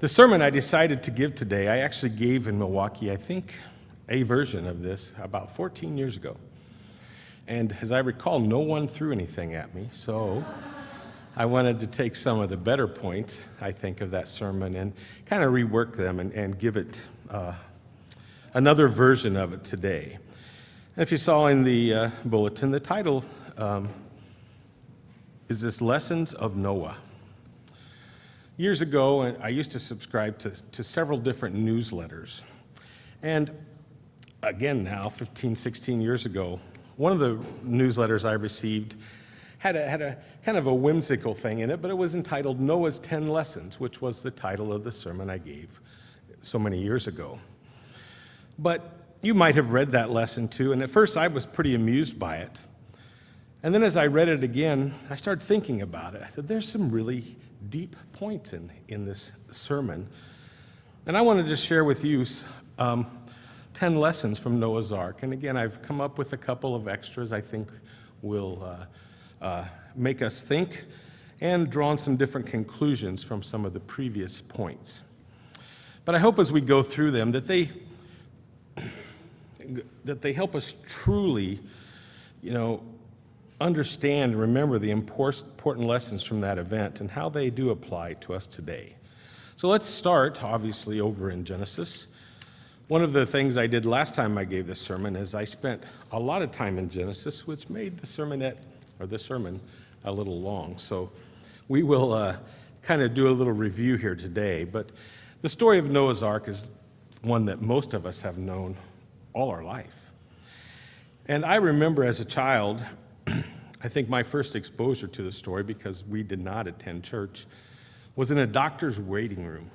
The sermon I decided to give today, I actually gave in Milwaukee, I think, a version of this about 14 years ago. And as I recall, no one threw anything at me, so I wanted to take some of the better points, I think, of that sermon and kind of rework them and give it another version of it today. And if you saw in the bulletin, the title is this Lessons of Noah. Years ago, I used to subscribe to several different newsletters. And again now, 15, 16 years ago, one of the newsletters I received had a kind of a whimsical thing in it, but it was entitled Noah's 10 Lessons, which was the title of the sermon I gave so many years ago. But you might have read that lesson too, and at first I was pretty amused by it. And then as I read it again, I started thinking about it. I thought, there's some really deep points in this sermon. And I wanted to share with you 10 lessons from Noah's Ark. And again, I've come up with a couple of extras I think will make us think and draw on some different conclusions from some of the previous points. But I hope as we go through them that they help us truly, understand and remember the important lessons from that event and how they do apply to us today. So let's start, obviously, over in Genesis. One of the things I did last time I gave this sermon is I spent a lot of time in Genesis, which made the sermon a little long. So we will kind of do a little review here today. But the story of Noah's Ark is one that most of us have known all our life. And I remember as a child, I think my first exposure to the story, because we did not attend church, was in a doctor's waiting room.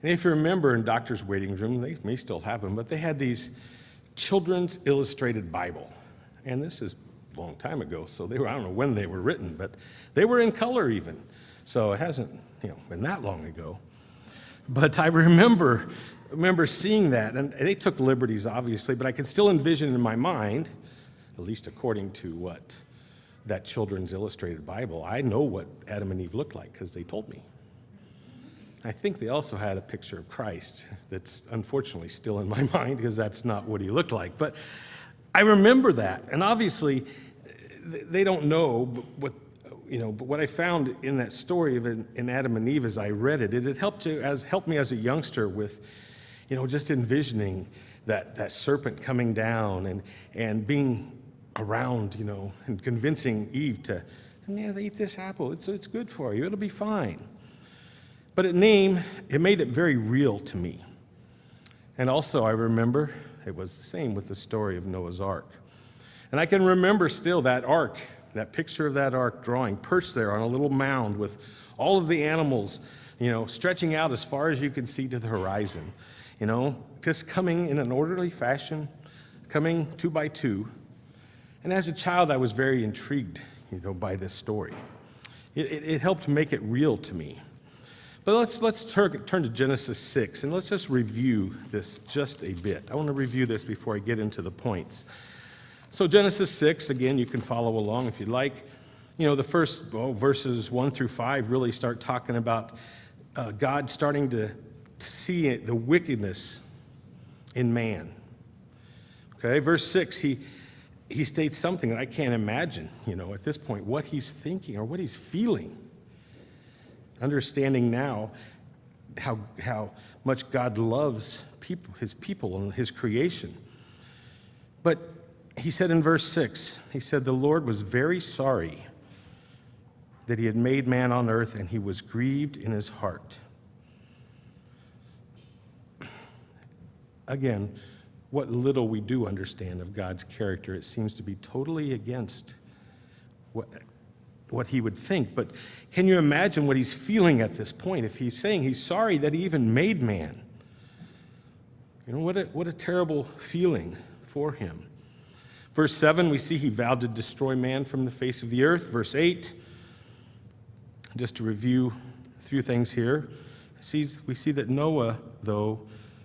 And if you remember, in doctor's waiting room, they may still have them, but they had these children's illustrated Bible. And this is a long time ago, so I don't know when they were written, but they were in color even. So it hasn't been that long ago. But I remember seeing that, and they took liberties, obviously, but I could still envision in my mind, at least according to what that children's illustrated Bible, I know what Adam and Eve looked like because they told me. I think they also had a picture of Christ that's unfortunately still in my mind because that's not what he looked like. But I remember that, and obviously they don't know, but what I found in that story in Adam and Eve as I read it, it helped me as a youngster with, just envisioning that serpent coming down and being around, and convincing Eve to, eat this apple. It's good for you. It'll be fine. But it made it very real to me. And also I remember it was the same with the story of Noah's Ark. And I can remember still that ark, that picture of that ark drawing, perched there on a little mound with all of the animals, stretching out as far as you can see to the horizon, just coming in an orderly fashion, coming two by two. And as a child, I was very intrigued, by this story. It helped make it real to me. But let's turn to Genesis 6, and let's just review this just a bit. I want to review this before I get into the points. So Genesis 6, again, you can follow along if you'd like. The first verses 1 through 5 really start talking about God starting to see the wickedness in man. Okay, verse 6, he states something that I can't imagine, at this point, what he's thinking or what he's feeling. Understanding now how much God loves his people and his creation. But he said in verse 6, he said, the Lord was very sorry that he had made man on earth, and he was grieved in his heart. Again, what little we do understand of God's character, it seems to be totally against what he would think. But can you imagine what he's feeling at this point if he's saying he's sorry that he even made man? What a terrible feeling for him. Verse 7, we see he vowed to destroy man from the face of the earth. Verse 8, just to review a few things here, we see that Noah, though,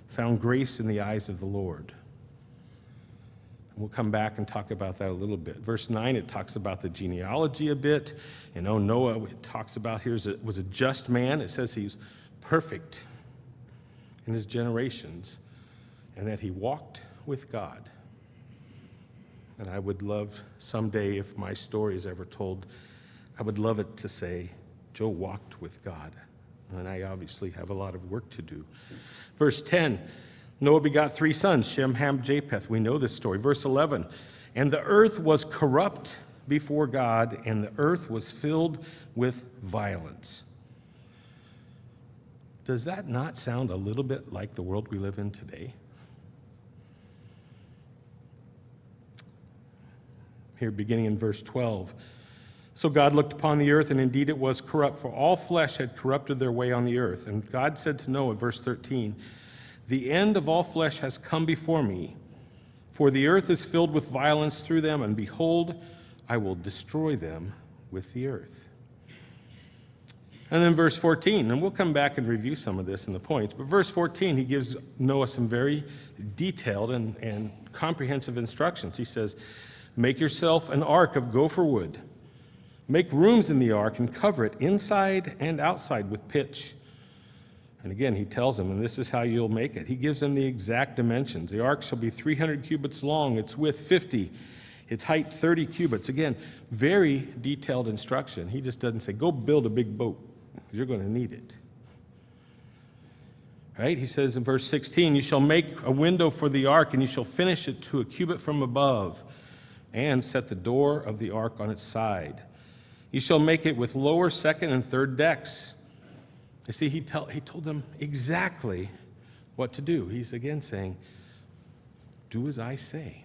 found grace in the eyes of the Lord. We'll come back and talk about that a little bit. Verse 9, it talks about the genealogy a bit. Noah, it talks about here was a just man. It says he's perfect in his generations, and that he walked with God. And I would love someday, if my story is ever told, I would love it to say, Joe walked with God. And I obviously have a lot of work to do. Verse 10, Noah begot 3 sons, Shem, Ham, Japheth. We know this story. Verse 11, and the earth was corrupt before God, and the earth was filled with violence. Does that not sound a little bit like the world we live in today? Here, beginning in verse 12. So God looked upon the earth, and indeed it was corrupt, for all flesh had corrupted their way on the earth. And God said to Noah, verse 13, the end of all flesh has come before me, for the earth is filled with violence through them, and behold, I will destroy them with the earth. And then verse 14, and we'll come back and review some of this in the points, but verse 14, he gives Noah some very detailed and comprehensive instructions. He says, make yourself an ark of gopher wood. Make rooms in the ark and cover it inside and outside with pitch. And again, he tells them, and this is how you'll make it. He gives them the exact dimensions. The ark shall be 300 cubits long, its width 50, its height 30 cubits. Again, very detailed instruction. He just doesn't say, go build a big boat, because you're going to need it. Right? He says in verse 16, you shall make a window for the ark, and you shall finish it to a cubit from above, and set the door of the ark on its side. You shall make it with lower, second, and third decks. You see, he told them exactly what to do. He's again saying, do as I say.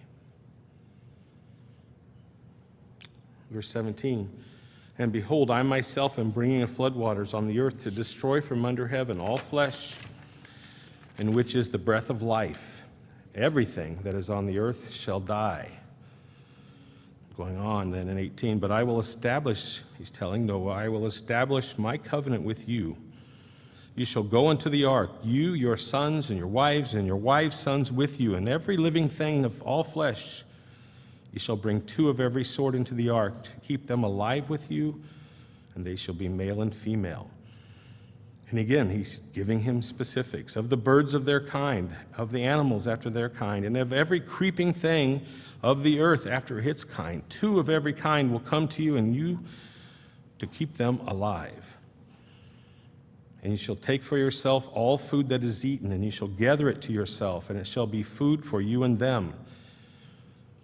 Verse 17, and behold, I myself am bringing floodwaters on the earth to destroy from under heaven all flesh, in which is the breath of life. Everything that is on the earth shall die. Going on then in 18, but I will establish, he's telling Noah, I will establish my covenant with you. You shall go into the ark, you, your sons, and your wives' sons with you, and every living thing of all flesh. You shall bring 2 of every sort into the ark, to keep them alive with you, and they shall be male and female. And again, he's giving him specifics of the birds of their kind, of the animals after their kind, and of every creeping thing of the earth after its kind. 2 of every kind will come to you, and you to keep them alive. And you shall take for yourself all food that is eaten, and you shall gather it to yourself, and it shall be food for you and them.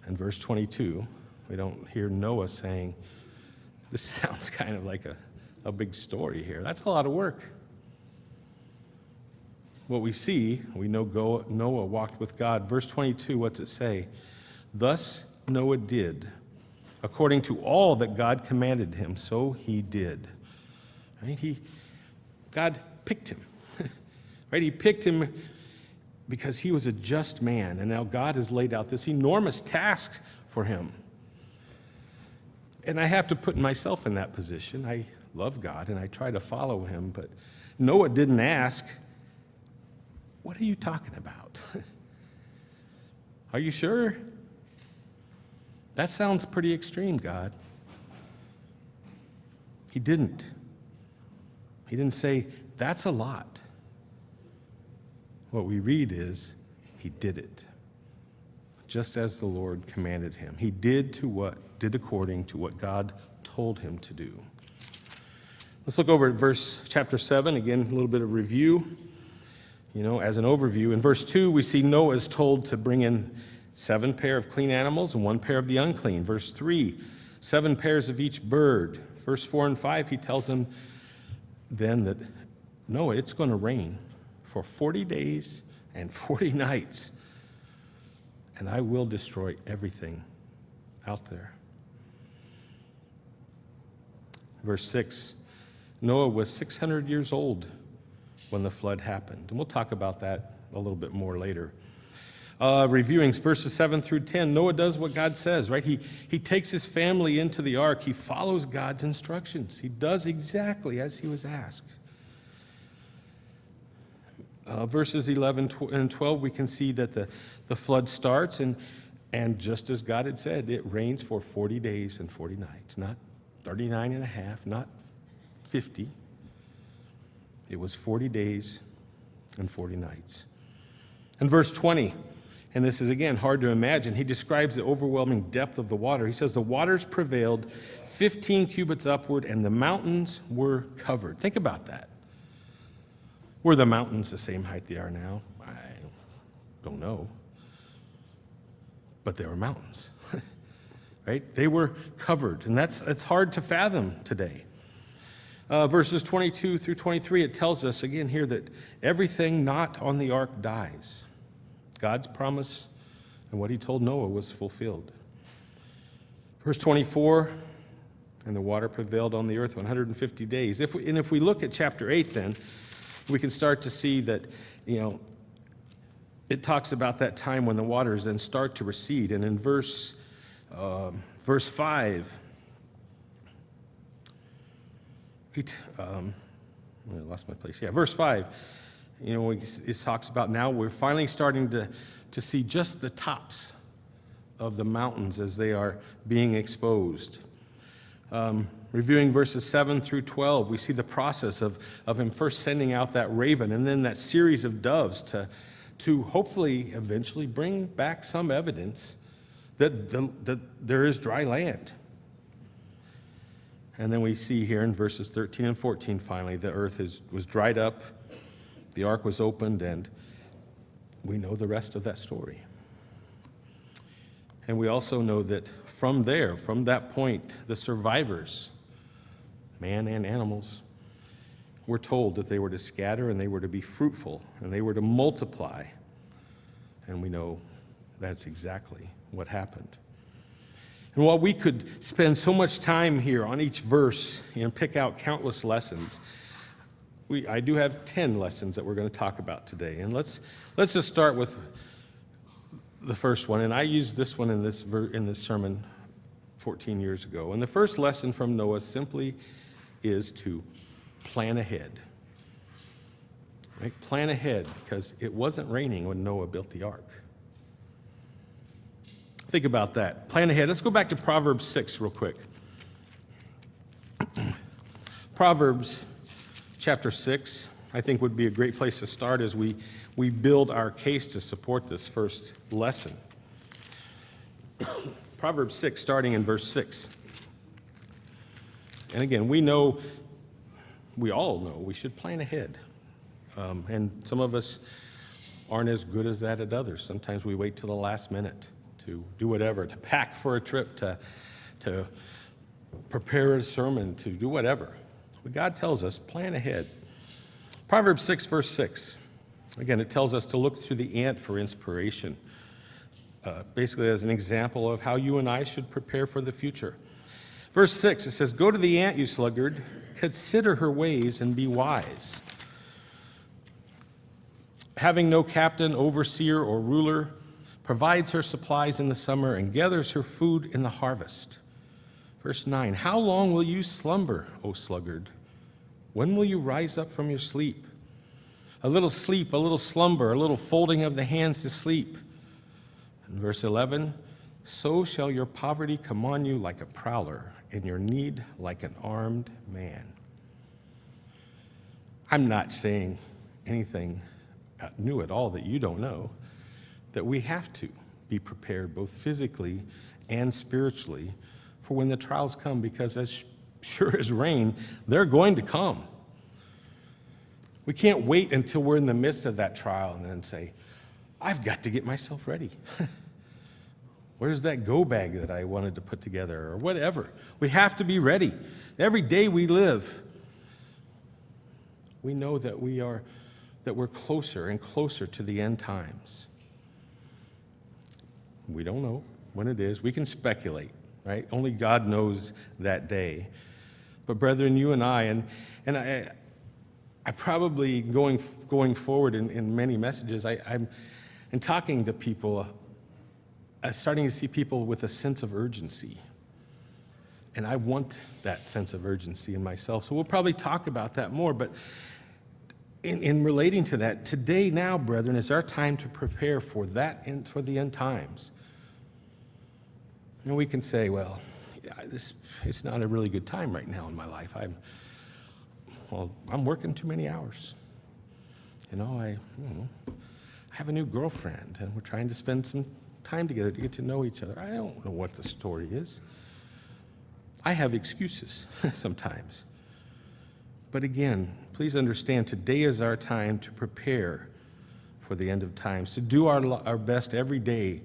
And verse 22, we don't hear Noah saying, this sounds kind of like a big story here. That's a lot of work. What we see, we know Noah walked with God. Verse 22, what's it say? Thus Noah did, according to all that God commanded him, so he did. Right? God picked him. Right? He picked him because he was a just man, and now God has laid out this enormous task for him. And I have to put myself in that position. I love God, and I try to follow him, but Noah didn't ask, what are you talking about? Are you sure? That sounds pretty extreme, God. He didn't. He didn't say, that's a lot. What we read is, he did it, just as the Lord commanded him. He did according to what God told him to do. Let's look over at chapter 7, again, a little bit of review. As an overview, in verse 2, we see Noah is told to bring in 7 pair of clean animals and 1 pair of the unclean. Verse 3, 7 pairs of each bird. Verse 4 and 5, he tells them then that, Noah, it's going to rain for 40 days and 40 nights, and I will destroy everything out there. Verse 6, Noah was 600 years old when the flood happened. And we'll talk about that a little bit more later. Reviewing verses 7 through 10, Noah does what God says, right? He takes his family into the ark. He follows God's instructions. He does exactly as he was asked. Verses 11 and 12, we can see that the flood starts, and just as God had said, it rains for 40 days and 40 nights, not 39 and a half, not 50. It was 40 days and 40 nights. In verse 20, and this is again hard to imagine, he describes the overwhelming depth of the water. He says, the waters prevailed 15 cubits upward, and the mountains were covered. Think about that. Were the mountains the same height they are now? I don't know. But they were mountains, right? They were covered, and it's hard to fathom today. Verses 22 through 23, it tells us again here that everything not on the ark dies. God's promise and what he told Noah was fulfilled. Verse 24, and the water prevailed on the earth 150 days. If we look at chapter 8 then, we can start to see that, it talks about that time when the waters then start to recede. And in verse 5, I lost my place. Yeah, verse 5, it talks about now we're finally starting to see just the tops of the mountains as they are being exposed. Reviewing verses 7 through 12, we see the process of him first sending out that raven and then that series of doves to hopefully eventually bring back some evidence that there is dry land. And then we see here in verses 13 and 14, finally, the earth was dried up, the ark was opened, and we know the rest of that story. And we also know that from that point, the survivors, man and animals, were told that they were to scatter and they were to be fruitful and they were to multiply. And we know that's exactly what happened. And while we could spend so much time here on each verse and pick out countless lessons, I do have 10 lessons that we're going to talk about today. And let's just start with the first one. And I used this one in this sermon 14 years ago. And the first lesson from Noah simply is to plan ahead. Right? Plan ahead, because it wasn't raining when Noah built the ark. Think about that. Plan ahead. Let's go back to Proverbs 6 real quick. Proverbs chapter 6, I think, would be a great place to start as we build our case to support this first lesson. Proverbs 6, starting in verse 6. And again, we all know we should plan ahead. And some of us aren't as good as that at others. Sometimes we wait till the last minute to do whatever, to pack for a trip, to prepare a sermon, to do whatever. But God tells us, plan ahead. Proverbs 6, verse 6. Again, it tells us to look to the ant for inspiration, basically as an example of how you and I should prepare for the future. Verse 6, it says, "Go to the ant, you sluggard, consider her ways and be wise. Having no captain, overseer, or ruler, provides her supplies in the summer and gathers her food in the harvest." Verse 9, "How long will you slumber, O sluggard? When will you rise up from your sleep? A little sleep, a little slumber, a little folding of the hands to sleep." And verse 11, "So shall your poverty come on you like a prowler, and your need like an armed man." I'm not saying anything new at all that you don't know, that we have to be prepared both physically and spiritually for when the trials come, because as sure as rain, they're going to come. We can't wait until we're in the midst of that trial and then say, I've got to get myself ready. Where's that go bag that I wanted to put together, or whatever? We have to be ready. Every day we live, we know that we're closer and closer to the end times. We don't know when it is. We can speculate, right? Only God knows that day. But brethren, you and I probably going forward in many messages, I'm talking to people, starting to see people with a sense of urgency. And I want that sense of urgency in myself. So we'll probably talk about that more. But in relating to that, today now, brethren, is our time to prepare for that and for the end times. And we can say, well, it's not a really good time right now in my life. I'm working too many hours. I have a new girlfriend, and we're trying to spend some time together to get to know each other. I don't know what the story is. I have excuses sometimes. But again, please understand, today is our time to prepare for the end of times, to do our best every day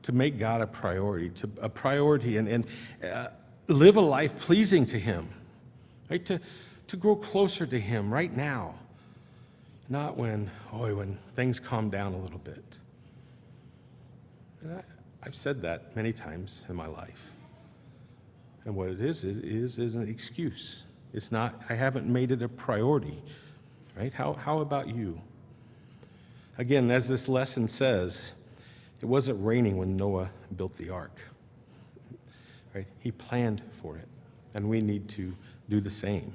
to make God a priority, and live a life pleasing to Him, right? To grow closer to Him right now, not when things calm down a little bit. And I've said that many times in my life. And what it is an excuse. It's not, I haven't made it a priority, right? How about you? Again, as this lesson says, it wasn't raining when Noah built the ark, right? He planned for it, and we need to do the same.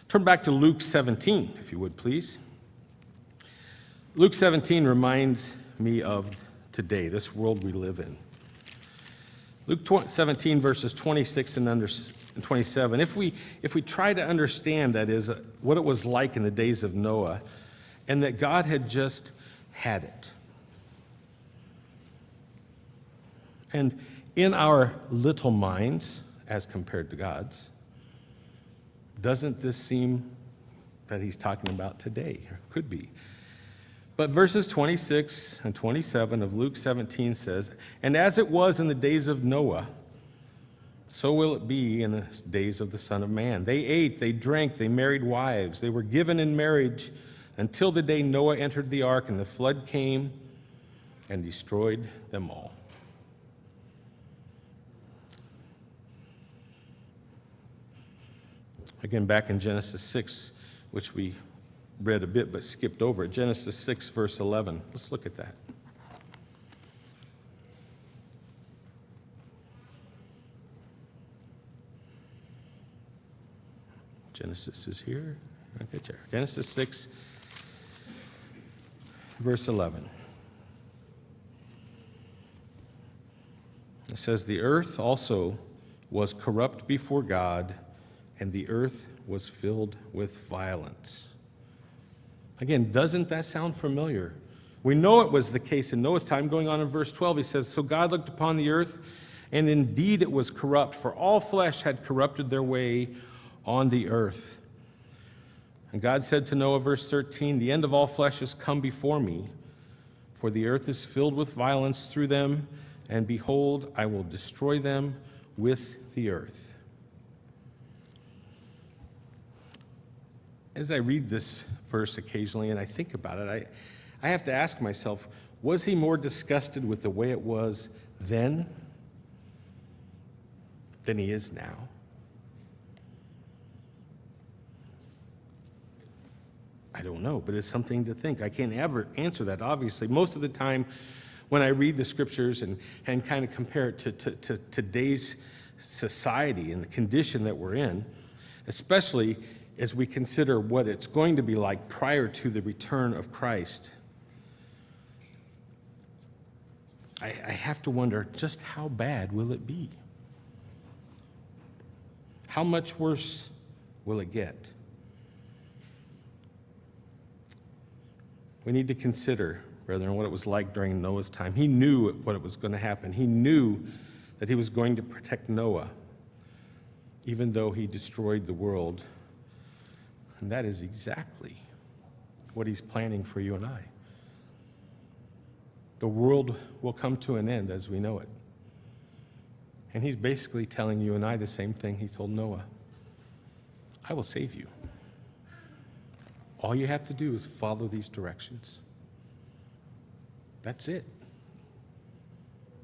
Turn back to Luke 17, if you would, please. Luke 17 reminds me of today, this world we live in. Luke 17, verses 26 and 27. If we try to understand, that is, what it was like in the days of Noah, and that God had just had it. And in our little minds, as compared to God's, doesn't this seem that he's talking about today? Or could be. But verses 26 and 27 of Luke 17 says, "And as it was in the days of Noah, so will it be in the days of the Son of Man. They ate, they drank, they married wives. They were given in marriage until the day Noah entered the ark, and the flood came and destroyed them all." Again, back in Genesis 6, which we read a bit but skipped over it. Genesis 6, verse 11. Let's look at that. Genesis is here. Okay, chair. Genesis 6, verse 11. It says, "The earth also was corrupt before God, and the earth was filled with violence." Again, doesn't that sound familiar? We know it was the case in Noah's time. Going on in verse 12, he says, "So God looked upon the earth, and indeed it was corrupt, for all flesh had corrupted their way on the earth. And God said to Noah," verse 13, "The end of all flesh has come before me, for the earth is filled with violence through them, and behold, I will destroy them with the earth." As I read this verse occasionally and I think about it, I have to ask myself, was he more disgusted with the way it was then than he is now? I don't know, but it's something to think. I can't ever answer that, obviously. Most of the time when I read the scriptures and kind of compare it to today's society and the condition that we're in, especially as we consider what it's going to be like prior to the return of Christ, I have to wonder, just how bad will it be? How much worse will it get? We need to consider, brethren, what it was like during Noah's time. He knew what was going to happen. He knew that he was going to protect Noah, even though he destroyed the world. And that is exactly what he's planning for you and I. The world will come to an end as we know it. And he's basically telling you and I the same thing he told Noah. I will save you. All you have to do is follow these directions. That's it.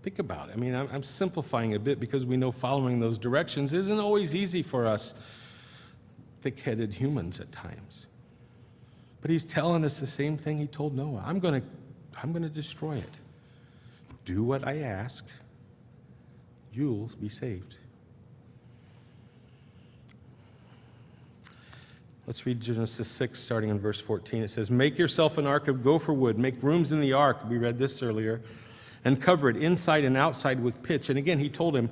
Think about it. I mean, I'm simplifying a bit because we know following those directions isn't always easy for us thick-headed humans at times. But he's telling us the same thing he told Noah. I'm going to destroy it. Do what I ask. You'll be saved. Let's read Genesis 6, starting in verse 14. It says, "Make yourself an ark of gopher wood. Make rooms in the ark." We read this earlier. "And cover it inside and outside with pitch." And again, he told him,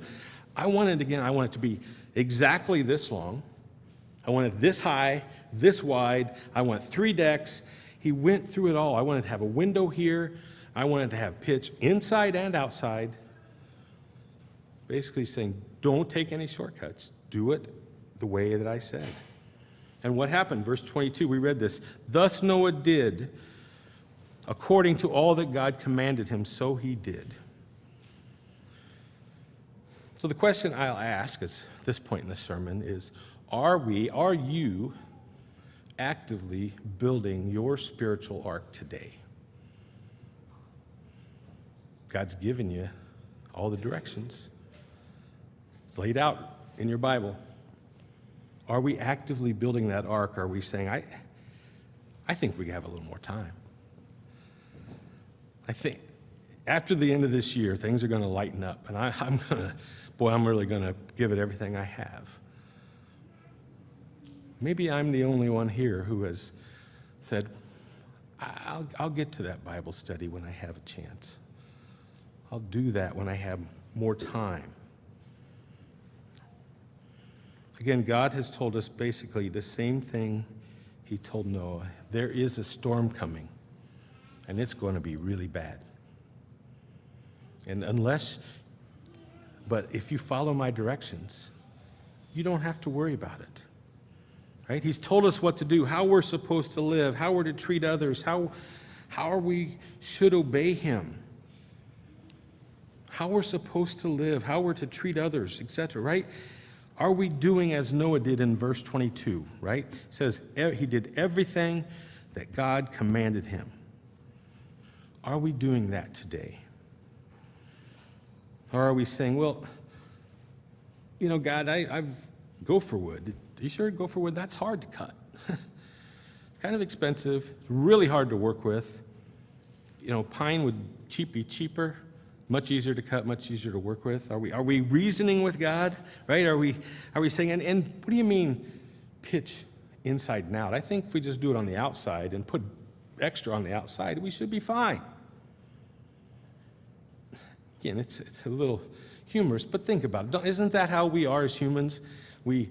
I want it to be exactly this long. I want it this high, this wide. I want 3 decks. He went through it all. I wanted to have a window here. I wanted to have pitch inside and outside. Basically saying, don't take any shortcuts. Do it the way that I said. And what happened? Verse 22, we read this. Thus Noah did according to all that God commanded him, so he did. So the question I'll ask at this point in the sermon is, are you actively building your spiritual ark today? God's given you all the directions. It's laid out in your Bible. Are we actively building that ark? Are we saying, I think we have a little more time. I think after the end of this year, things are going to lighten up, and I'm really going to give it everything I have. Maybe I'm the only one here who has said, I'll get to that Bible study when I have a chance. I'll do that when I have more time. Again, God has told us basically the same thing he told Noah. There is a storm coming, and it's going to be really bad. And but if you follow my directions, you don't have to worry about it. Right? He's told us what to do, how we're supposed to live, how we're to treat others, how we should obey him, how we're supposed to live, how we're to treat others, etc., right? Are we doing as Noah did in verse 22, right? It says he did everything that God commanded him. Are we doing that today? Or are we saying, well, God, I go for wood. Are you sure go for wood? That's hard to cut. It's kind of expensive. It's really hard to work with. Pine would be cheaper, much easier to cut, much easier to work with. Are we reasoning with God, right? Are we saying, and what do you mean pitch inside and out? I think if we just do it on the outside and put extra on the outside, we should be fine. Again, it's a little humorous, but think about it. Isn't that how we are as humans? We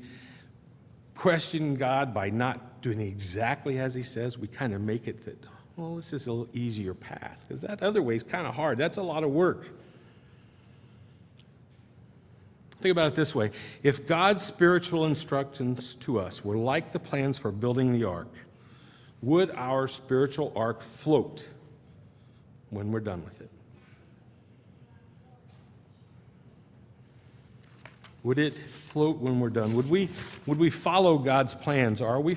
question God by not doing exactly as he says. We kind of make it that, well, this is a little easier path, because that other way is kind of hard. That's a lot of work. Think about it this way. If God's spiritual instructions to us were like the plans for building the ark, would our spiritual ark float when we're done with it? Would it float when we're done? Would we follow God's plans? Or are we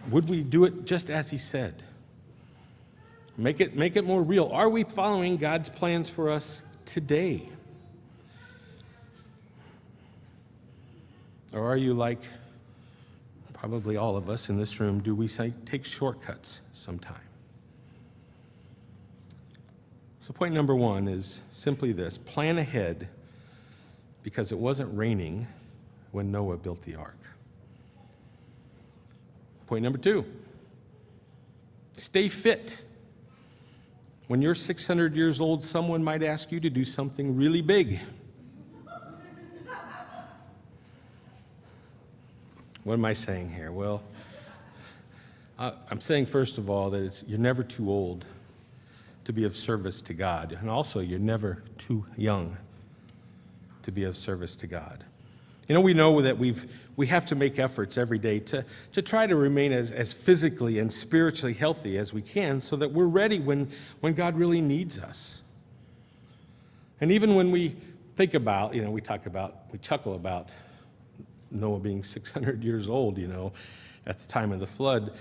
would we do it just as he said? Make it more real. Are we following God's plans for us today? Or are you like probably all of us in this room, do we take shortcuts sometime? So point number one is simply this: plan ahead, because it wasn't raining when Noah built the ark. Point number two, stay fit. When you're 600 years old, someone might ask you to do something really big. What am I saying here? Well, I'm saying, first of all, that you're never too old to be of service to God. And also, you're never too young to be of service to God. We know that we have to make efforts every day to try to remain as physically and spiritually healthy as we can, so that we're ready when God really needs us. And even when we think about, we chuckle about Noah being 600 years old, at the time of the flood,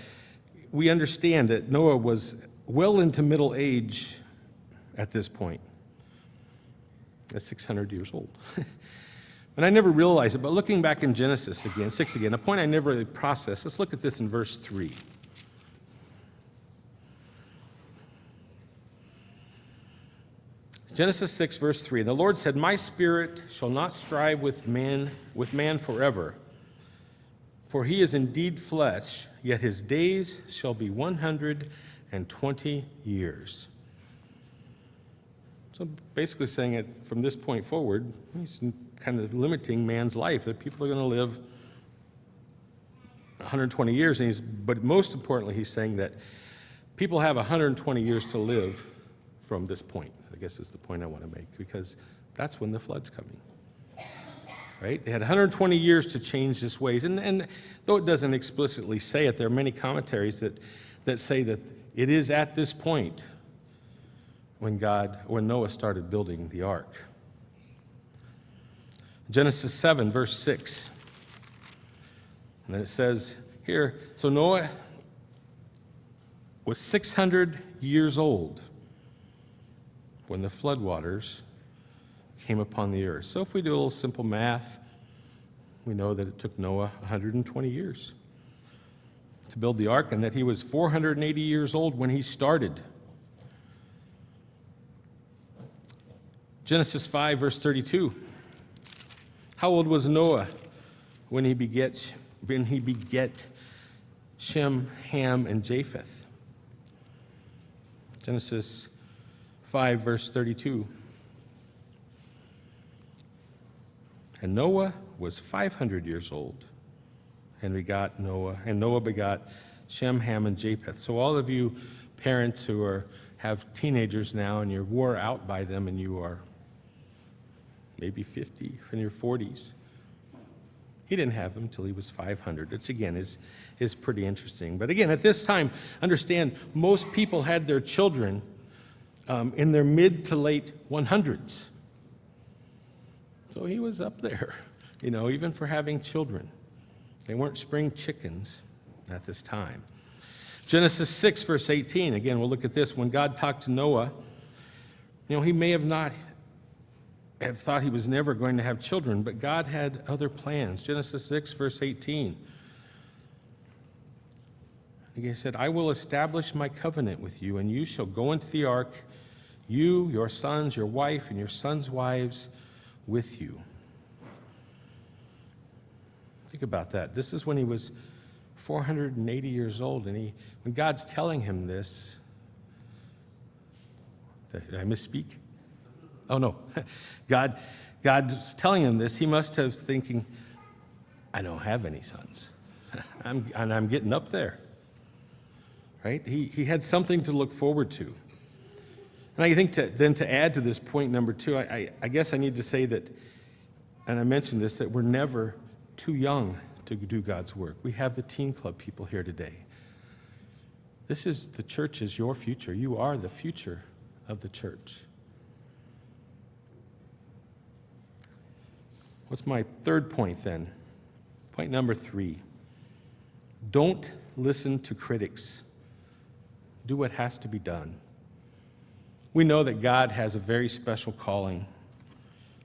we understand that Noah was well into middle age at this point, at 600 years old. And I never realized it, but looking back in Genesis 6 again, a point I never really processed. Let's look at this in verse 3. Genesis 6, verse 3. The Lord said, "My spirit shall not strive with man forever, for he is indeed flesh, yet his days shall be 120 years." So basically saying it from this point forward, he's kind of limiting man's life, that people are going to live 120 years, but most importantly, he's saying that people have 120 years to live from this point. I guess is the point I want to make, because that's when the flood's coming. Right? They had 120 years to change this ways. And though it doesn't explicitly say it, there are many commentaries that say that it is at this point when Noah started building the ark. Genesis 7, verse 6. And then it says here, so Noah was 600 years old when the floodwaters came upon the earth. So if we do a little simple math, we know that it took Noah 120 years to build the ark, and that he was 480 years old when he started. Genesis 5, verse 32. How old was Noah when he beget Shem, Ham, and Japheth? Genesis 5, verse 32. And Noah was 500 years old, and Noah begot Shem, Ham, and Japheth. So all of you parents who have teenagers now and you're wore out by them and you are maybe 50, in your 40s, he didn't have them until he was 500, which again is pretty interesting. But again, at this time, understand, most people had their children in their mid to late 100s. So he was up there, even for having children. They weren't spring chickens at this time. Genesis 6, verse 18, again, we'll look at this. When God talked to Noah, he may have not have thought he was never going to have children, but God had other plans. Genesis 6, verse 18. He said, I will establish my covenant with you, and you shall go into the ark, you, your sons, your wife, and your sons' wives with you. Think about that. This is when he was 480 years old, and when God's telling him this, did I misspeak? Oh no, God's telling him this. He must have thinking, I don't have any sons, I'm getting up there, right? He had something to look forward to. And I think to add to this point number 2, I guess I need to say that, and I mentioned this, that we're never too young to do God's work. We have the teen club people here today. The church is your future. You are the future of the church. What's my third point then? Point number 3. Don't listen to critics. Do what has to be done. We know that God has a very special calling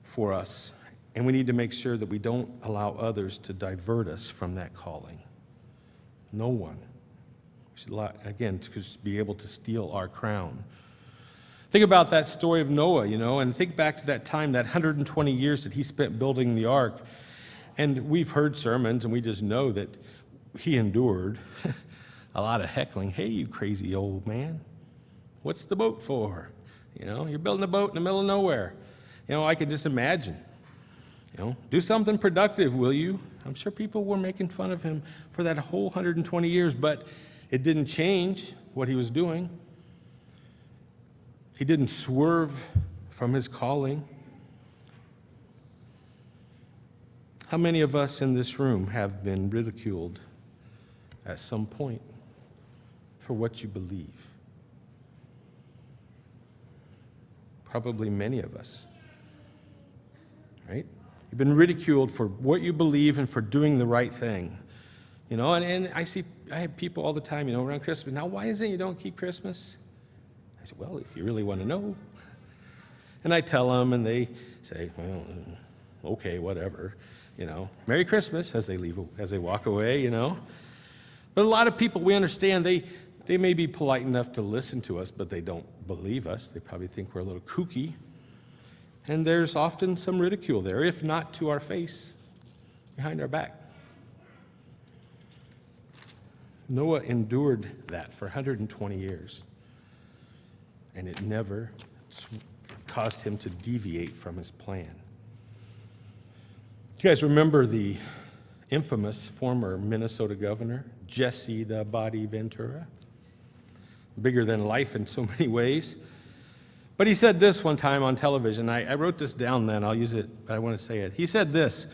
for us, and we need to make sure that we don't allow others to divert us from that calling. No one should, again, to be able to steal our crown. Think about that story of Noah, and think back to that time, that 120 years that he spent building the ark. And we've heard sermons, and we just know that he endured a lot of heckling. Hey, you crazy old man, what's the boat for? You're building a boat in the middle of nowhere. I could just imagine, do something productive, will you? I'm sure people were making fun of him for that whole 120 years, but it didn't change what he was doing. He didn't swerve from his calling. How many of us in this room have been ridiculed at some point for what you believe? Probably many of us, right? You've been ridiculed for what you believe and for doing the right thing. And I have people all the time, around Christmas. Now, why is it you don't keep Christmas? I said, well, if you really want to know. And I tell them, and they say, well, okay, whatever, Merry Christmas as they walk away, But a lot of people, we understand, they may be polite enough to listen to us, but they don't believe us. They probably think we're a little kooky. And there's often some ridicule there, if not to our face, behind our back. Noah endured that for 120 years. And it never caused him to deviate from his plan. You guys remember the infamous former Minnesota governor, Jesse the Body Ventura. Bigger than life in so many ways. But he said this one time on television. I wrote this down then. I'll use it, but I want to say it. He said this.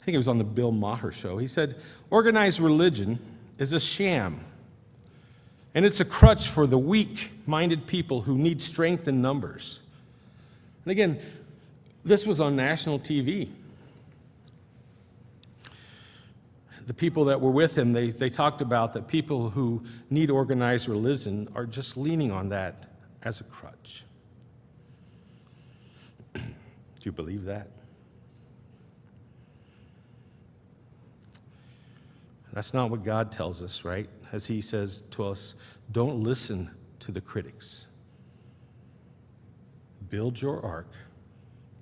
I think it was on the Bill Maher show. He said, organized religion is a sham, and it's a crutch for the weak-minded people who need strength in numbers. And again, this was on national TV. The people that were with him, they talked about that people who need organized religion are just leaning on that as a crutch. Do you believe that? That's not what God tells us, right? As he says to us, don't listen to the critics. Build your ark.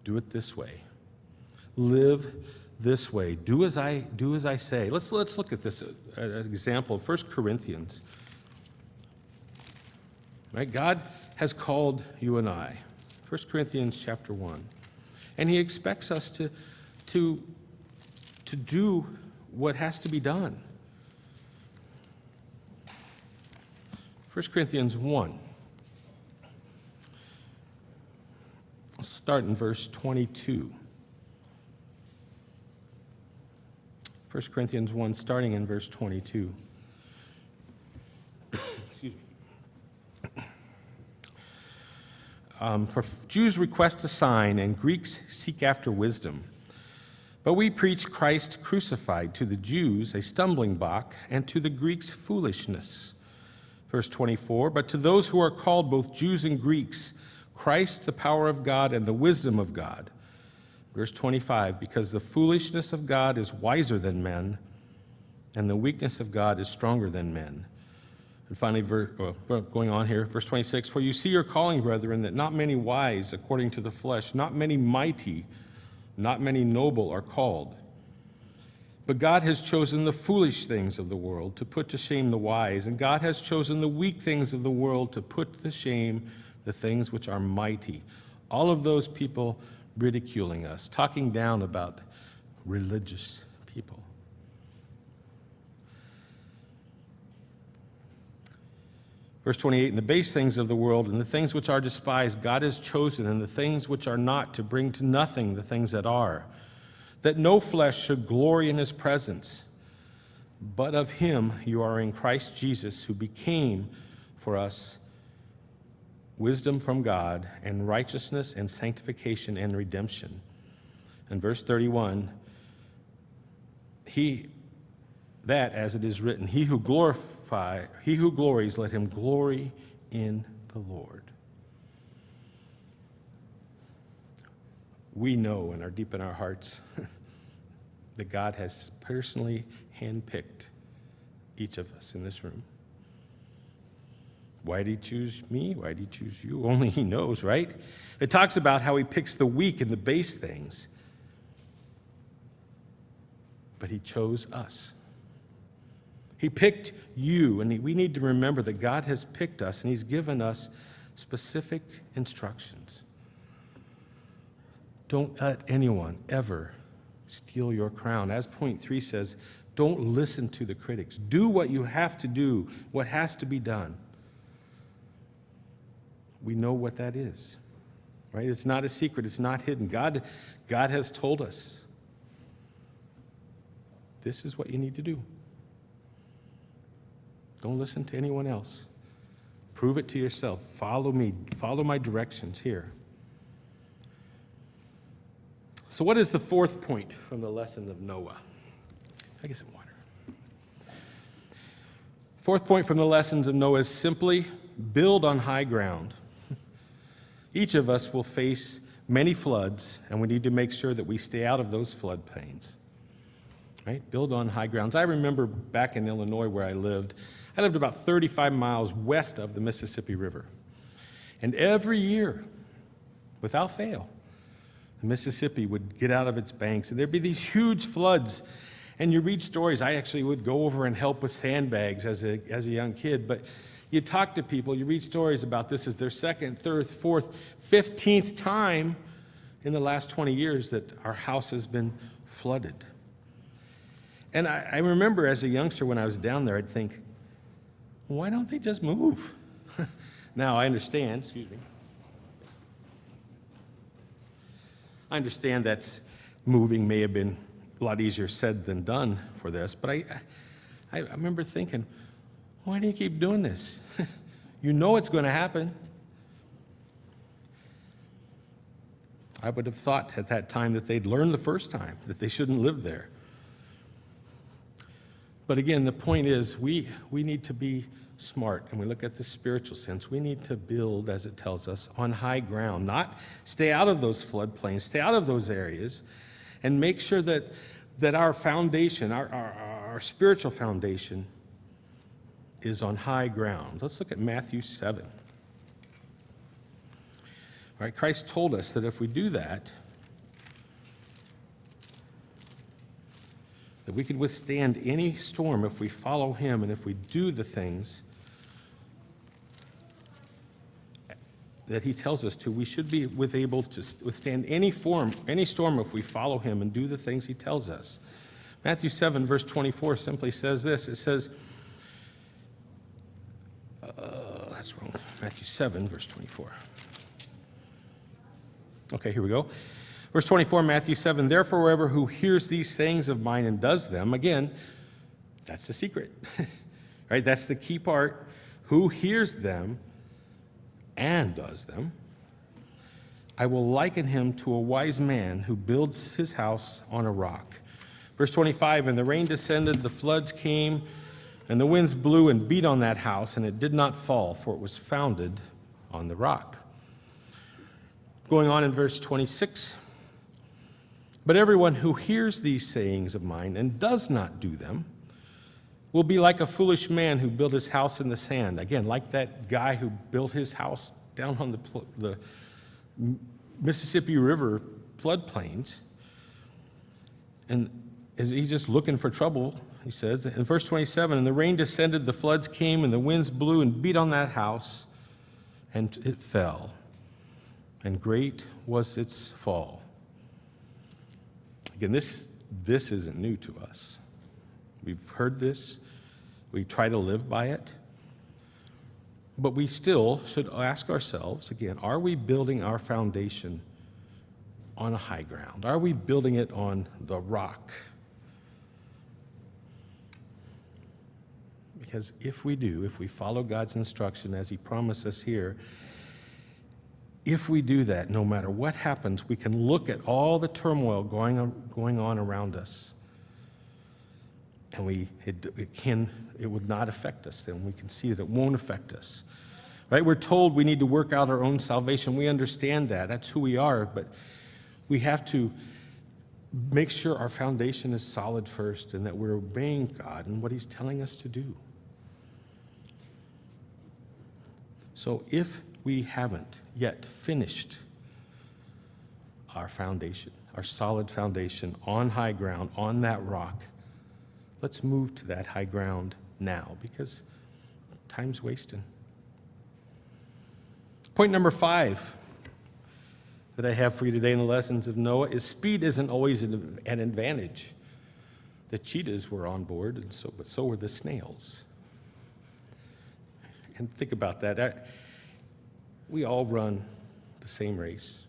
Do it this way. Live this way. Do as I say. Let's look at this example. 1 Corinthians. Right? God has called you and I. 1 Corinthians chapter 1. And he expects us to do what has to be done. 1 Corinthians 1. Let's start in verse 22. 1 Corinthians 1, starting in verse 22. Excuse me. For Jews request a sign, and Greeks seek after wisdom. But we preach Christ crucified, to the Jews a stumbling block, and to the Greeks foolishness. Verse 24, but to those who are called, both Jews and Greeks, Christ the power of God and the wisdom of God. Verse 25, because the foolishness of God is wiser than men, and the weakness of God is stronger than men. And finally, going on here, verse 26, for you see your calling, brethren, that not many wise according to the flesh, not many mighty, not many noble are called. But God has chosen the foolish things of the world to put to shame the wise, and God has chosen the weak things of the world to put to shame the things which are mighty. All of those people ridiculing us, talking down about religious people. Verse 28, and the base things of the world and the things which are despised, God has chosen, and the things which are not, to bring to nothing the things that are, that no flesh should glory in his presence. But of him you are in Christ Jesus, who became for us wisdom from God, and righteousness and sanctification and redemption. And verse 31, that as it is written, he who glories, let him glory in the Lord. We know and are deep in our hearts that God has personally handpicked each of us in this room. Why did he choose me? Why did he choose you? Only he knows, right? It talks about how he picks the weak and the base things. But he chose us. He picked you, and we need to remember that God has picked us, and he's given us specific instructions. Don't let anyone ever steal your crown. As point 3 says, don't listen to the critics. Do what you have to do, what has to be done. We know what that is, right? It's not a secret. It's not hidden. God has told us. This is what you need to do. Don't listen to anyone else. Prove it to yourself. Follow me. Follow my directions here. So what is the fourth point from the lesson of Noah? I get some water. Fourth point from the lessons of Noah is simply build on high ground. Each of us will face many floods, and we need to make sure that we stay out of those floodplains. Right? Build on high grounds. I remember back in Illinois where I lived about 35 miles west of the Mississippi River. And every year, without fail, the Mississippi would get out of its banks, and there'd be these huge floods. And you read stories. I actually would go over and help with sandbags as a young kid, but you talk to people, you read stories about this as their second, third, fourth, 15th time in the last 20 years that our house has been flooded. And I remember as a youngster when I was down there, I'd think, why don't they just move? Now I understand, excuse me. I understand that's moving may have been a lot easier said than done for this, but I remember thinking, why do you keep doing this? You know it's going to happen. I would have thought at that time that they'd learned the first time that they shouldn't live there. But again, the point is we need to be smart, and we look at the spiritual sense. We need to build, as it tells us, on high ground, not stay out of those floodplains, stay out of those areas, and make sure that our foundation, our spiritual foundation, is on high ground. Let's look at Matthew 7. All right, Christ told us that if we do that we could withstand any storm if we follow him and if we do the things that he tells us to. We should be able to withstand any storm if we follow him and do the things he tells us. Matthew 7, verse 24 simply says this. It says, that's wrong. Matthew 7, verse 24. Okay, here we go. Verse 24, Matthew 7, therefore whoever who hears these sayings of mine and does them, again, that's the secret, right? That's the key part. Who hears them and does them, I will liken him to a wise man who builds his house on a rock. Verse 25, and the rain descended, the floods came, and the winds blew and beat on that house, and it did not fall, for it was founded on the rock. Going on in verse 26, but everyone who hears these sayings of mine and does not do them will be like a foolish man who built his house in the sand. Again, like that guy who built his house down on the Mississippi River floodplains. And he's just looking for trouble, he says. In verse 27, and the rain descended, the floods came, and the winds blew and beat on that house, and it fell. And great was its fall. Again, this isn't new to us. We've heard this. We try to live by it. But we still should ask ourselves, again, are we building our foundation on a high ground? Are we building it on the rock? Because if we do, if we follow God's instruction as he promised us here, if we do that, no matter what happens, we can look at all the turmoil going on around us, and it would not affect us. Then we can see that it won't affect us. Right? We're told we need to work out our own salvation. We understand that. That's who we are, but we have to make sure our foundation is solid first and that we're obeying God and what he's telling us to do. So if we haven't yet finished our foundation, our solid foundation on high ground, on that rock, let's move to that high ground now because time's wasting. Point number 5 that I have for you today in the lessons of Noah is speed isn't always an advantage. The cheetahs were on board, but so were the snails. And think about that. We all run the same race,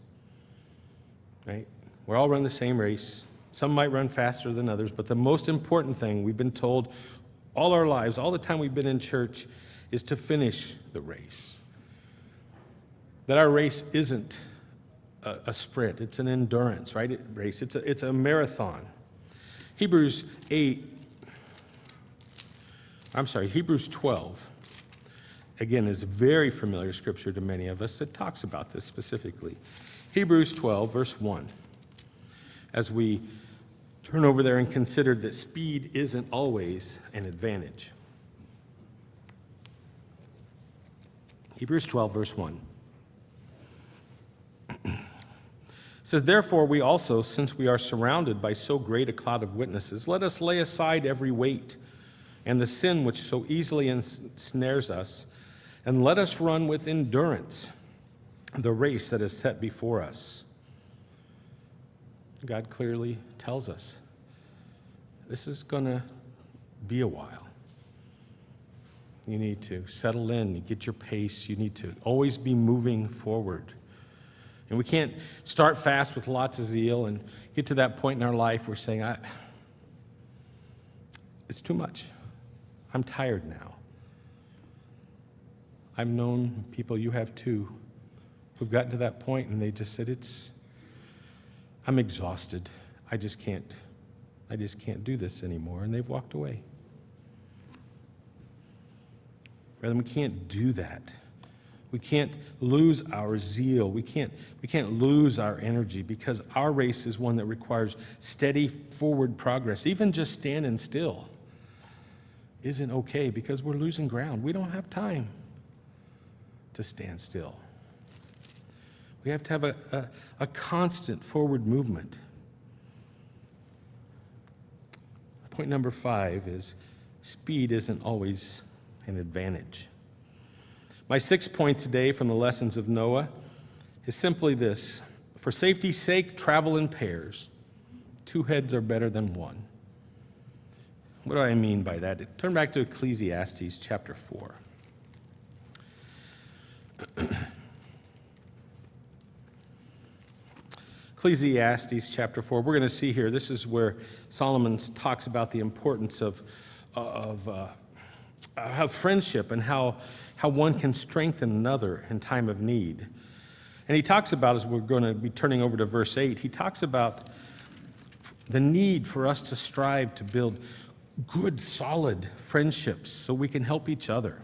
right? We all run the same race. Some might run faster than others, but the most important thing we've been told all our lives, all the time we've been in church, is to finish the race. That our race isn't a sprint, it's an endurance, right? Race. It's a marathon. Hebrews 12. Again, is a very familiar scripture to many of us that talks about this specifically. Hebrews 12, verse 1. As we turn over there and consider that speed isn't always an advantage. Hebrews 12, verse 1. It says, therefore we also, since we are surrounded by so great a cloud of witnesses, let us lay aside every weight and the sin which so easily ensnares us, and let us run with endurance the race that is set before us. God clearly tells us this is going to be a while. You need to settle in, you get your pace, you need to always be moving forward. And we can't start fast with lots of zeal and get to that point in our life where we're saying, it's too much. I'm tired now. I've known people, you have too, who've gotten to that point and they just said, I'm exhausted. I just can't do this anymore. And they've walked away. Brethren, we can't do that. We can't lose our zeal. We can't lose our energy, because our race is one that requires steady forward progress. Even just standing still isn't okay, because we're losing ground. We don't have time to stand still. We have to have a constant forward movement. Point number 5 is speed isn't always an advantage. My 6th point today from the lessons of Noah is simply this: for safety's sake, travel in pairs. 2 heads are better than 1. What do I mean by that? Turn back to Ecclesiastes chapter 4. Ecclesiastes chapter 4, we're going to see here, this is where Solomon talks about the importance of friendship and how one can strengthen another in time of need. And he talks about, as we're going to be turning over to verse 8, he talks about the need for us to strive to build good, solid friendships so we can help each other.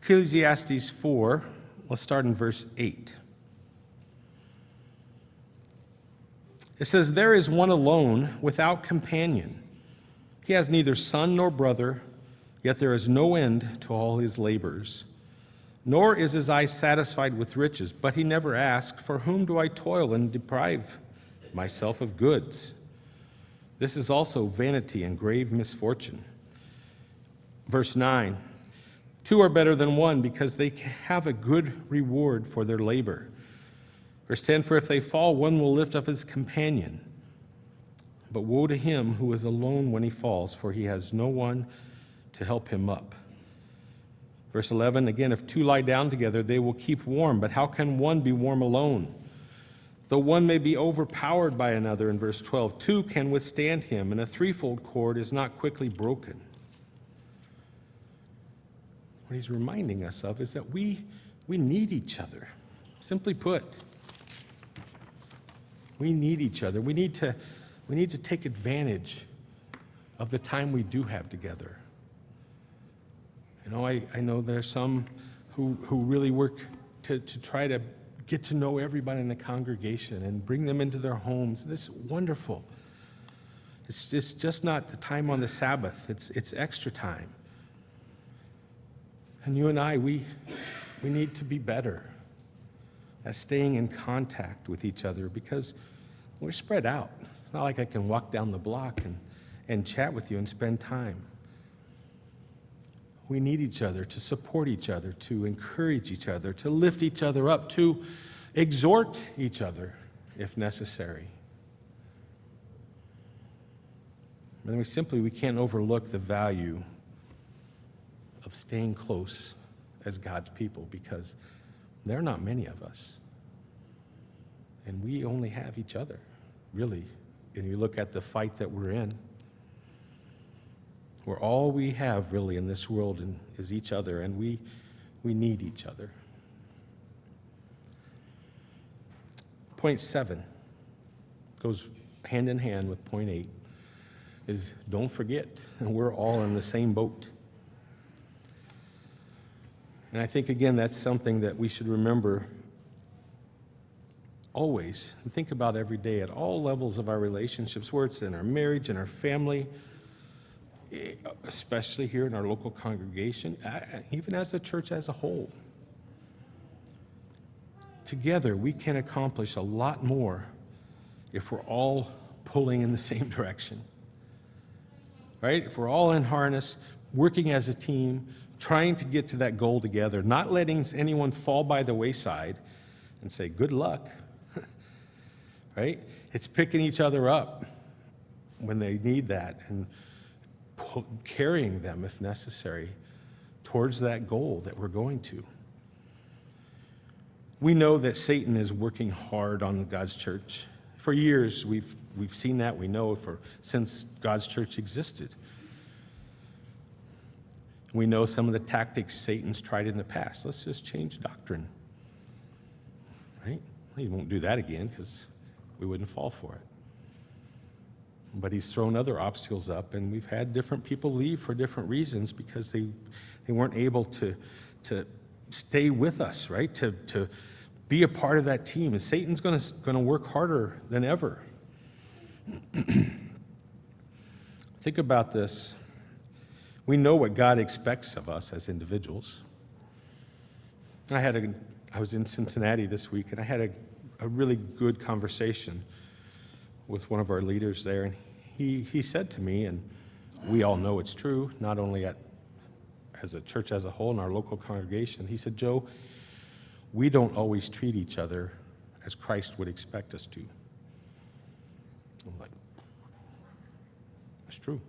Ecclesiastes 4, let's start in verse 8. It says, "There is one alone without companion. He has neither son nor brother, yet there is no end to all his labors. Nor is his eye satisfied with riches, but he never asks, 'For whom do I toil and deprive myself of goods?' This is also vanity and grave misfortune." Verse 9, "Two are better than one, because they have a good reward for their labor." Verse 10, "For if they fall, one will lift up his companion. But woe to him who is alone when he falls, for he has no one to help him up." Verse 11, again, "If two lie down together, they will keep warm. But how can one be warm alone? Though one may be overpowered by another." In verse 12, "Two can withstand him, and a threefold cord is not quickly broken." What he's reminding us of is that we need each other. Simply put, we need each other. We need to take advantage of the time we do have together. You know, I know there's some who really work to try to get to know everybody in the congregation and bring them into their homes. This is wonderful. It's just not the time on the Sabbath. It's extra time. And you and I, we need to be better at staying in contact with each other, because we're spread out. It's not like I can walk down the block and chat with you and spend time. We need each other to support each other, to encourage each other, to lift each other up, to exhort each other if necessary. And we can't overlook the value of staying close as God's people, because there are not many of us. And we only have each other, really. And you look at the fight that we're in, where all we have really in this world is each other, and we need each other. Point 7 goes hand in hand with point 8, is don't forget, we're all in the same boat. And I think, again, that's something that we should remember always and think about every day at all levels of our relationships, where it's in our marriage, in our family, especially here in our local congregation, even as the church as a whole. Together, we can accomplish a lot more if we're all pulling in the same direction. Right? If we're all in harness, working as a team, trying to get to that goal together, not letting anyone fall by the wayside and say, good luck. Right? It's picking each other up when they need that and carrying them, if necessary, towards that goal that we're going to. We know that Satan is working hard on God's church. For years, we've seen that. We know since God's church existed. We know some of the tactics Satan's tried in the past. Let's just change doctrine. Right? He won't do that again because we wouldn't fall for it. But he's thrown other obstacles up, and we've had different people leave for different reasons because they weren't able to stay with us, right? To be a part of that team. And Satan's going to work harder than ever. Think about this. We know what God expects of us as individuals. I was in Cincinnati this week, and I had a really good conversation with one of our leaders there, and he said to me, and we all know it's true, not only as a church as a whole in our local congregation, he said, Joe, we don't always treat each other as Christ would expect us to. I'm like, that's true.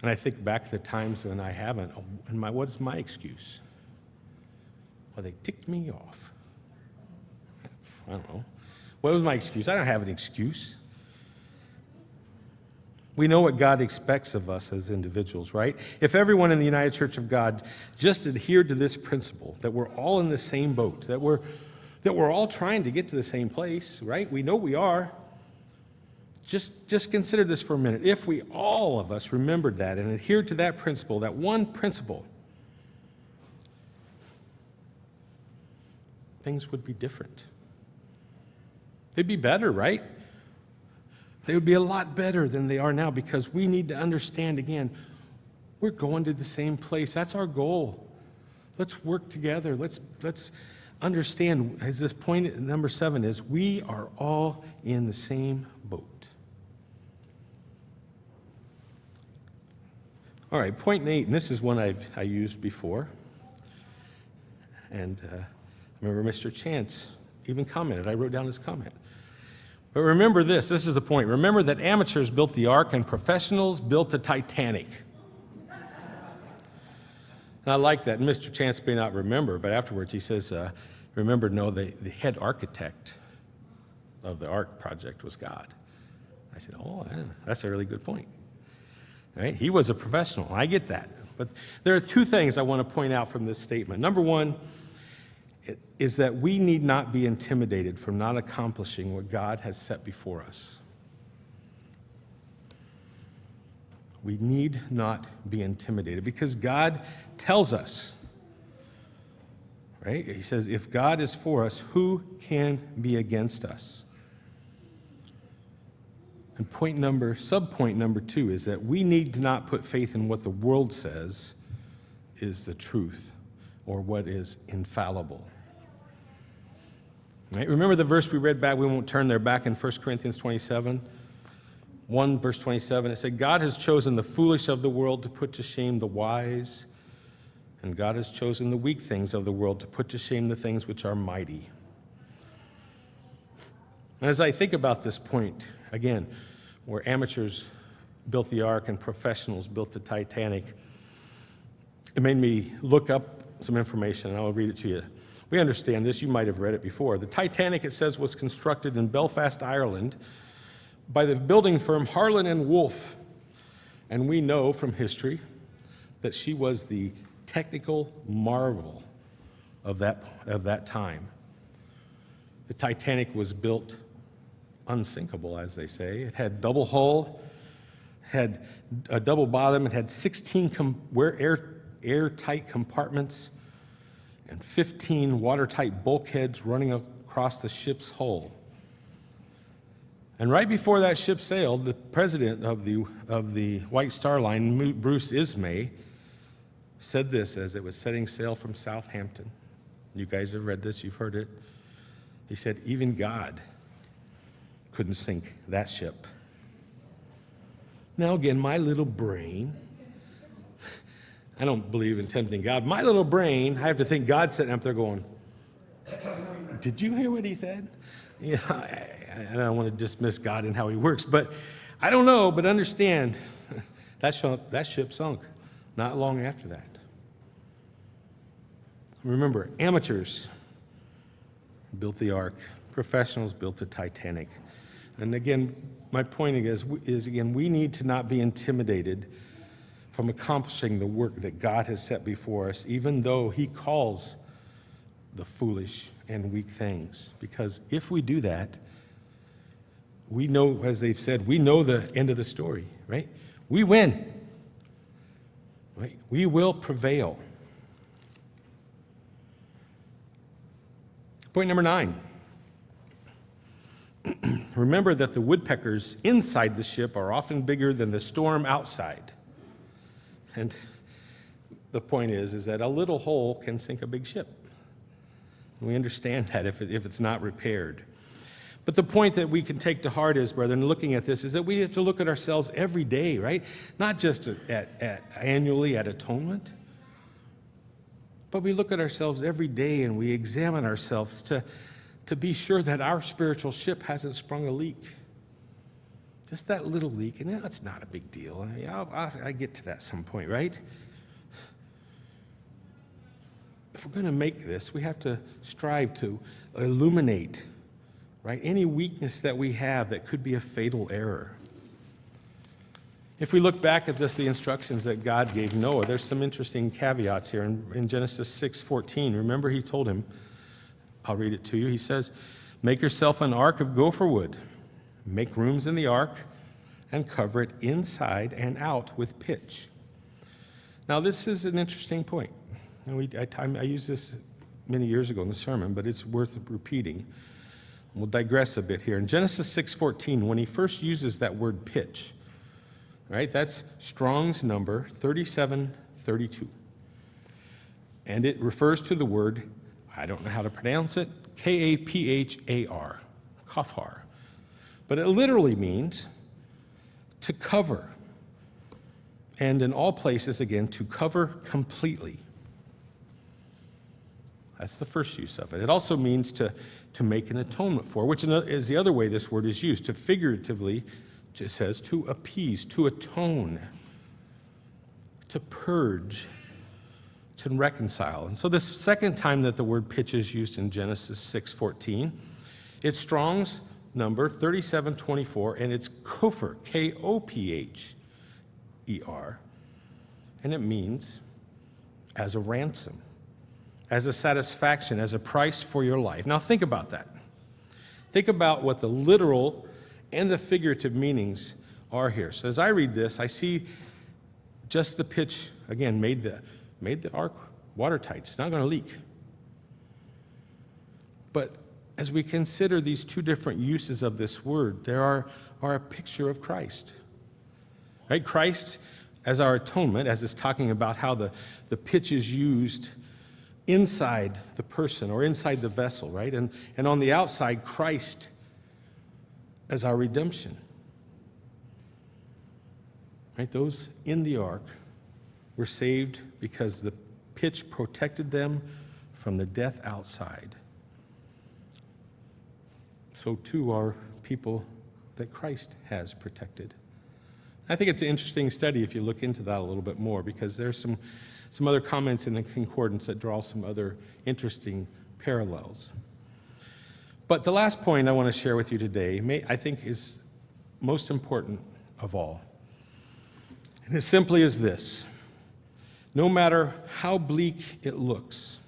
And I think back to the times when I haven't, and what is my excuse? Well, they ticked me off. I don't know. What was my excuse? I don't have an excuse. We know what God expects of us as individuals, right? If everyone in the United Church of God just adhered to this principle, that we're all in the same boat, that we're all trying to get to the same place, right? We know we are. Just consider this for a minute. If we, all of us, remembered that and adhered to that principle, that one principle, things would be different. They'd be better, right? They would be a lot better than they are now because we need to understand, again, we're going to the same place. That's our goal. Let's work together. Let's understand, as this point number 7 is, we are all in the same boat. All right, point 8, and this is one I used before. And I remember Mr. Chance even commented. I wrote down his comment. But remember this is the point. Remember that amateurs built the Ark and professionals built the Titanic. And I like that. And Mr. Chance may not remember, but afterwards he says, remember, no, the head architect of the Ark project was God. I said, oh, that's a really good point. Right? He was a professional. I get that. But there are 2 things I want to point out from this statement. Number 1 is that we need not be intimidated from not accomplishing what God has set before us. We need not be intimidated because God tells us, right? He says, if God is for us, who can be against us? And subpoint number 2 is that we need to not put faith in what the world says is the truth or what is infallible. Right? Remember the verse we read back, we won't turn there, back in 1 Corinthians 27, 1 verse 27, it said, God has chosen the foolish of the world to put to shame the wise, and God has chosen the weak things of the world to put to shame the things which are mighty. And as I think about this point, again, where amateurs built the Ark and professionals built the Titanic, it made me look up some information, and I'll read it to you. We understand this. You might have read it before. The Titanic, it says, was constructed in Belfast, Ireland, by the building firm Harlan and Wolff. And we know from history that she was the technical marvel of that time. The Titanic was built unsinkable, as they say. It had double hull, had a double bottom, it had 16 airtight compartments, and 15 watertight bulkheads running across the ship's hull. And right before that ship sailed, the president of the White Star Line, Bruce Ismay, said this as it was setting sail from Southampton. You guys have read this, you've heard it. He said, even God couldn't sink that ship. Now again, my little brain, I don't believe in tempting God. My little brain, I have to think God's sitting up there going, did you hear what he said? Yeah, I don't want to dismiss God and how he works, but I don't know, but understand, that ship sunk not long after that. Remember, amateurs built the ark. Professionals built the Titanic. And again, my point is we need to not be intimidated from accomplishing the work that God has set before us, even though he calls the foolish and weak things. Because if we do that, we know, as they've said, we know the end of the story, right? We win, right? We will prevail. Point number 9. Remember that the woodpeckers inside the ship are often bigger than the storm outside. And the point is that a little hole can sink a big ship. We understand that if it's not repaired. But the point that we can take to heart is, brethren, looking at this, is that we have to look at ourselves every day, right? Not just annually at atonement, but we look at ourselves every day and we examine ourselves to be sure that our spiritual ship hasn't sprung a leak. Just that little leak, and that's not a big deal. I get to that at some point, right? If we're going to make this, we have to strive to illuminate, right, any weakness that we have that could be a fatal error. If we look back at just the instructions that God gave Noah, there's some interesting caveats here. In Genesis 6:14, remember he told him, I'll read it to you. He says, make yourself an ark of gopher wood. Make rooms in the ark and cover it inside and out with pitch. Now, this is an interesting point. I used this many years ago in the sermon, but it's worth repeating. We'll digress a bit here. In Genesis 6:14, when he first uses that word pitch, right, that's Strong's number 3732. And it refers to the word, I don't know how to pronounce it, K-A-P-H-A-R, kafar. But it literally means to cover. And in all places, again, to cover completely. That's the first use of it. It also means to make an atonement for, which is the other way this word is used. To figuratively, it says to appease, to atone, to purge, to reconcile. And so this second time that the word pitch is used in Genesis 6:14, it's Strong's number 3724, and it's kopher, K-O-P-H-E-R, and it means as a ransom, as a satisfaction, as a price for your life. Now think about that. Think about what the literal and the figurative meanings are here. So as I read this, I see just the pitch, again, made the ark watertight. It's not going to leak. But as we consider these two different uses of this word, there are a picture of Christ. Right? Christ as our atonement, as it's talking about how the pitch is used inside the person or inside the vessel, right? And on the outside, Christ as our redemption. Right? Those in the ark were saved because the pitch protected them from the death outside. So too are people that Christ has protected. I think it's an interesting study if you look into that a little bit more, because there's some other comments in the concordance that draw some other interesting parallels. But the last point I want to share with you today, I think, is most important of all. And it simply is this: no matter how bleak it looks,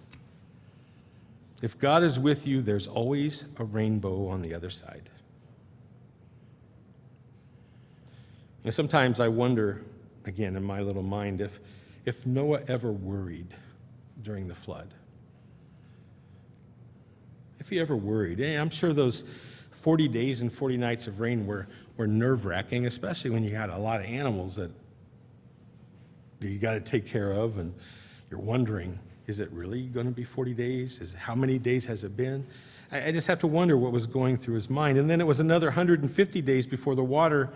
if God is with you, there's always a rainbow on the other side. And sometimes I wonder, again, in my little mind, if Noah ever worried during the flood. If he ever worried. I'm sure those 40 days and 40 nights of rain were nerve-wracking, especially when you had a lot of animals that you got to take care of, and you're wondering, is it really going to be 40 days? How many days has it been? I just have to wonder what was going through his mind. And then it was another 150 days before the water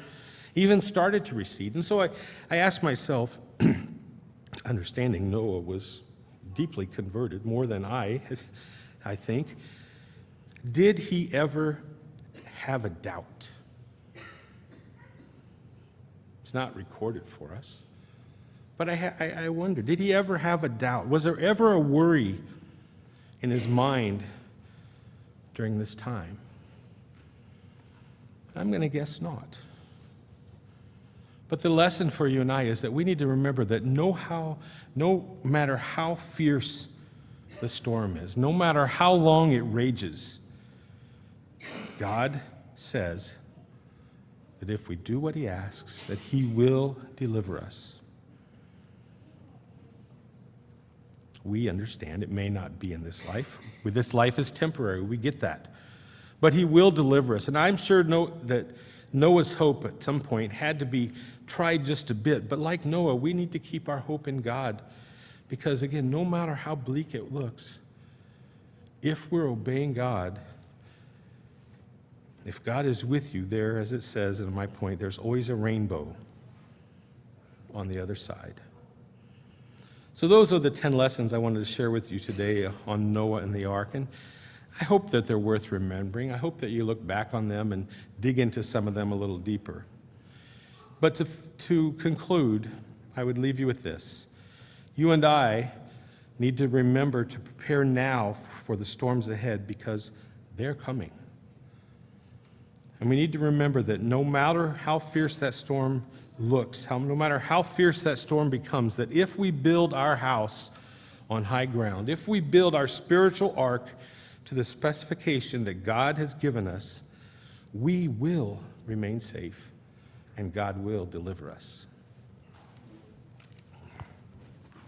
even started to recede. And so I asked myself, understanding Noah was deeply converted, more than I think, did he ever have a doubt? not recorded for us. But I wonder, did he ever have a doubt? Was there ever a worry in his mind during this time? I'm going to guess not. But the lesson for you and I is that we need to remember that no matter how fierce the storm is, no matter how long it rages, God says that if we do what he asks, that he will deliver us. We understand it may not be in this life. This life is temporary. We get that. But he will deliver us. And I'm sure that Noah's hope at some point had to be tried just a bit. But like Noah, we need to keep our hope in God. Because again, no matter how bleak it looks, if we're obeying God, if God is with you there, as it says in my point, there's always a rainbow on the other side. So those are the 10 lessons I wanted to share with you today on Noah and the ark. And I hope that they're worth remembering. I hope that you look back on them and dig into some of them a little deeper. But to conclude, I would leave you with this. You and I need to remember to prepare now for the storms ahead because they're coming. And we need to remember that no matter how fierce that storm looks, no matter how fierce that storm becomes, that if we build our house on high ground, if we build our spiritual ark to the specification that God has given us, we will remain safe and God will deliver us.